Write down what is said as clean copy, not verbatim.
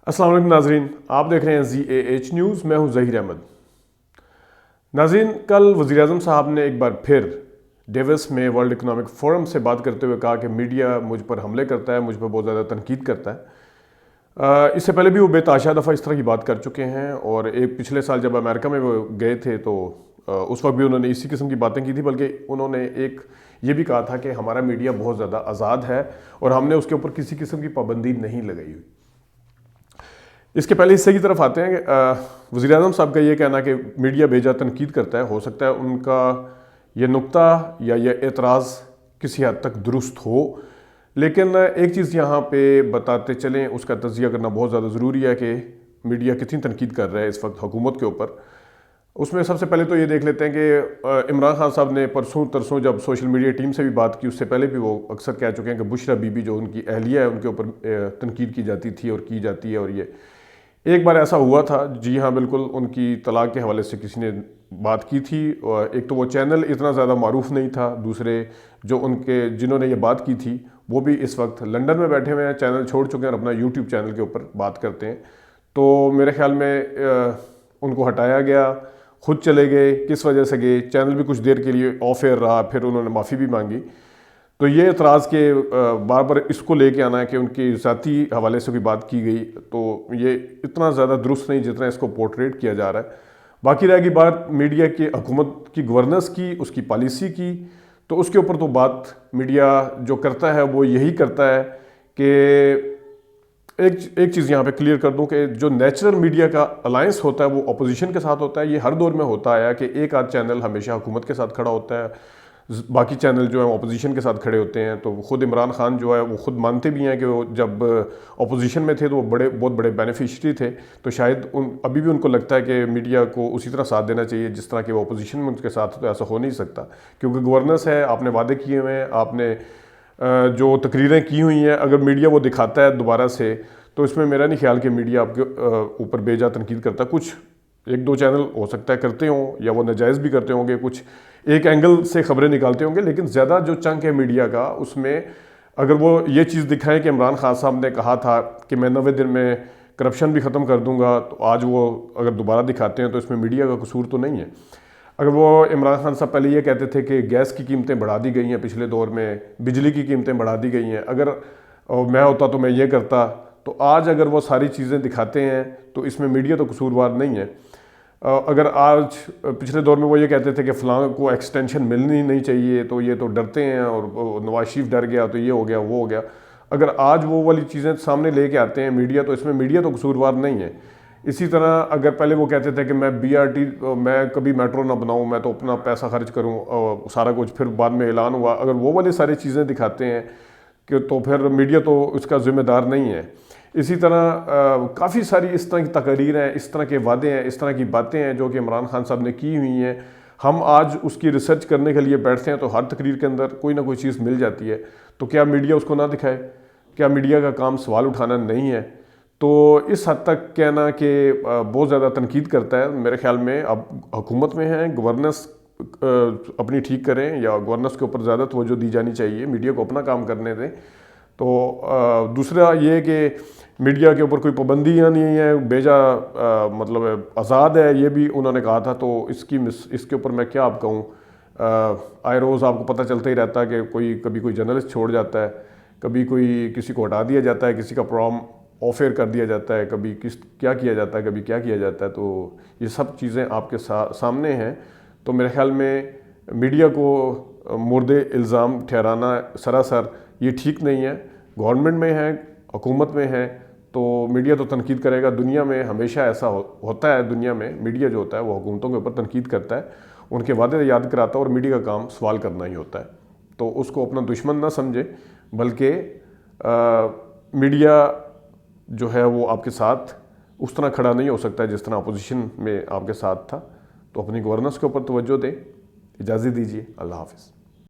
السلام علیکم ناظرین، آپ دیکھ رہے ہیں ZAH نیوز، میں ہوں ظہیر احمد۔ ناظرین، کل وزیراعظم صاحب نے ایک بار پھر ڈیوس میں ورلڈ اکنامک فورم سے بات کرتے ہوئے کہا کہ میڈیا مجھ پر حملے کرتا ہے، مجھ پر بہت زیادہ تنقید کرتا ہے۔ اس سے پہلے بھی وہ بے تحاشا دفعہ اس طرح کی بات کر چکے ہیں، اور ایک پچھلے سال جب امریکہ میں وہ گئے تھے تو اس وقت بھی انہوں نے اسی قسم کی باتیں کی تھی، بلکہ انہوں نے ایک یہ بھی کہا تھا کہ ہمارا میڈیا بہت زیادہ آزاد ہے اور ہم نے اس کے اوپر کسی قسم کی پابندی نہیں لگائی ہوئی۔ اس کے پہلے حصے کی طرف آتے ہیں کہ وزیراعظم صاحب کا یہ کہنا کہ میڈیا بے جا تنقید کرتا ہے، ہو سکتا ہے ان کا یہ نقطہ یا یہ اعتراض کسی حد تک درست ہو، لیکن ایک چیز یہاں پہ بتاتے چلیں، اس کا تجزیہ کرنا بہت زیادہ ضروری ہے کہ میڈیا کتنی تنقید کر رہا ہے اس وقت حکومت کے اوپر۔ اس میں سب سے پہلے تو یہ دیکھ لیتے ہیں کہ عمران خان صاحب نے پرسوں ترسوں جب سوشل میڈیا ٹیم سے بھی بات کی، اس سے پہلے بھی وہ اکثر کہہ چکے ہیں کہ بشرا بی بی جو ان کی اہلیہ ہے ان کے اوپر تنقید کی جاتی تھی اور کی جاتی ہے، اور یہ ایک بار ایسا ہوا تھا، جی ہاں بالکل، ان کی طلاق کے حوالے سے کسی نے بات کی تھی، اور ایک تو وہ چینل اتنا زیادہ معروف نہیں تھا، دوسرے جو ان کے جنہوں نے یہ بات کی تھی وہ بھی اس وقت لنڈن میں بیٹھے ہوئے ہیں، چینل چھوڑ چکے ہیں اور اپنا یوٹیوب چینل کے اوپر بات کرتے ہیں۔ تو میرے خیال میں ان کو ہٹایا گیا، خود چلے گئے، کس وجہ سے گئے، چینل بھی کچھ دیر کے لیے آف ایئر رہا، پھر انہوں نے معافی بھی مانگی۔ تو یہ اعتراض کہ بار بار اس کو لے کے آنا ہے کہ ان کی ذاتی حوالے سے بھی بات کی گئی، تو یہ اتنا زیادہ درست نہیں جتنا اس کو پورٹریٹ کیا جا رہا ہے۔ باقی رہ گئی بات میڈیا کی حکومت کی گورننس کی، اس کی پالیسی کی، تو اس کے اوپر تو بات میڈیا جو کرتا ہے وہ یہی کرتا ہے کہ ایک چیز یہاں پہ کلیئر کر دوں کہ جو نیچرل میڈیا کا الائنس ہوتا ہے وہ اپوزیشن کے ساتھ ہوتا ہے۔ یہ ہر دور میں ہوتا آیا کہ ایک آدھ چینل ہمیشہ حکومت کے ساتھ کھڑا ہوتا ہے، باقی چینل جو ہیں اپوزیشن کے ساتھ کھڑے ہوتے ہیں۔ تو خود عمران خان جو ہے وہ خود مانتے بھی ہیں کہ وہ جب اپوزیشن میں تھے تو وہ بہت بڑے بینیفیشری تھے، تو شاید ابھی بھی ان کو لگتا ہے کہ میڈیا کو اسی طرح ساتھ دینا چاہیے جس طرح کہ وہ اپوزیشن میں ان کے ساتھ، تو ایسا ہو نہیں سکتا کیونکہ گورننس ہے، آپ نے وعدے کیے ہوئے ہیں، آپ نے جو تقریریں کی ہوئی ہیں، اگر میڈیا وہ دکھاتا ہے دوبارہ سے تو اس میں میرا نہیں خیال کہ میڈیا آپ کے اوپر بے جا تنقید کرتا ہے۔ کچھ ایک دو چینل ہو سکتا ہے کرتے ہوں یا وہ ناجائز بھی کرتے ہوں گے، کچھ ایک اینگل سے خبریں نکالتے ہوں گے، لیکن زیادہ جو چنک ہے میڈیا کا اس میں اگر وہ یہ چیز دکھائیں کہ عمران خان صاحب نے کہا تھا کہ میں 90 دن میں کرپشن بھی ختم کر دوں گا، تو آج وہ اگر دوبارہ دکھاتے ہیں تو اس میں میڈیا کا قصور تو نہیں ہے۔ اگر وہ عمران خان صاحب پہلے یہ کہتے تھے کہ گیس کی قیمتیں بڑھا دی گئی ہیں پچھلے دور میں، بجلی کی قیمتیں بڑھا دی گئی ہیں، اگر میں ہوتا تو میں یہ کرتا، تو آج اگر وہ ساری چیزیں دکھاتے ہیں تو اس میں میڈیا تو قصوروار نہیں ہے۔ اگر آج پچھلے دور میں وہ یہ کہتے تھے کہ فلاں کو ایکسٹینشن ملنی نہیں چاہیے تو یہ تو ڈرتے ہیں، اور نواز شریف ڈر گیا تو یہ ہو گیا وہ ہو گیا، اگر آج وہ والی چیزیں سامنے لے کے آتے ہیں میڈیا تو اس میں میڈیا تو قصوروار نہیں ہے۔ اسی طرح اگر پہلے وہ کہتے تھے کہ میں BRT میں کبھی میٹرو نہ بناؤں، میں تو اپنا پیسہ خرچ کروں سارا کچھ، پھر بعد میں اعلان ہوا، اگر وہ والی ساری چیزیں دکھاتے ہیں کہ تو پھر میڈیا تو اس کا ذمہ دار نہیں ہے۔ اسی طرح کافی ساری اس طرح کی تقاریر ہیں، اس طرح کے وعدے ہیں، اس طرح کی باتیں ہیں جو کہ عمران خان صاحب نے کی ہوئی ہیں، ہم آج اس کی ریسرچ کرنے کے لیے بیٹھتے ہیں تو ہر تقریر کے اندر کوئی نہ کوئی چیز مل جاتی ہے، تو کیا میڈیا اس کو نہ دکھائے؟ کیا میڈیا کا کام سوال اٹھانا نہیں ہے؟ تو اس حد تک کہنا کہ بہت زیادہ تنقید کرتا ہے، میرے خیال میں اب حکومت میں ہیں، گورننس اپنی ٹھیک کریں، یا گورننس کے اوپر زیادہ توجہ دی جانی چاہیے، میڈیا کو اپنا کام کرنے دیں۔ تو دوسرا یہ کہ میڈیا کے اوپر کوئی پابندیاں نہیں ہیں، بیجا مطلب آزاد ہے، یہ بھی انہوں نے کہا تھا، تو اس کے اوپر میں کیا آپ کہوں، آئے روز آپ کو پتہ چلتا ہی رہتا ہے کہ کبھی کوئی جرنلسٹ چھوڑ جاتا ہے، کبھی کوئی کسی کو ہٹا دیا جاتا ہے، کسی کا پروگرام آف ایئر کر دیا جاتا ہے، کبھی کیا کیا جاتا ہے، کبھی کیا کیا جاتا ہے، تو یہ سب چیزیں آپ کے سامنے ہیں۔ تو میرے خیال میں میڈیا کو مورد الزام ٹھہرانا سراسر یہ ٹھیک نہیں ہے۔ گورنمنٹ میں ہے، حکومت میں ہے، تو میڈیا تو تنقید کرے گا، دنیا میں ہمیشہ ایسا ہوتا ہے، دنیا میں میڈیا جو ہوتا ہے وہ حکومتوں کے اوپر تنقید کرتا ہے، ان کے وعدے یاد کراتا ہے، اور میڈیا کا کام سوال کرنا ہی ہوتا ہے۔ تو اس کو اپنا دشمن نہ سمجھے، بلکہ میڈیا جو ہے وہ آپ کے ساتھ اس طرح کھڑا نہیں ہو سکتا ہے جس طرح اپوزیشن میں آپ کے ساتھ تھا۔ تو اپنی گورننس کے اوپر توجہ دیں۔ اجازت دیجیے، اللہ حافظ۔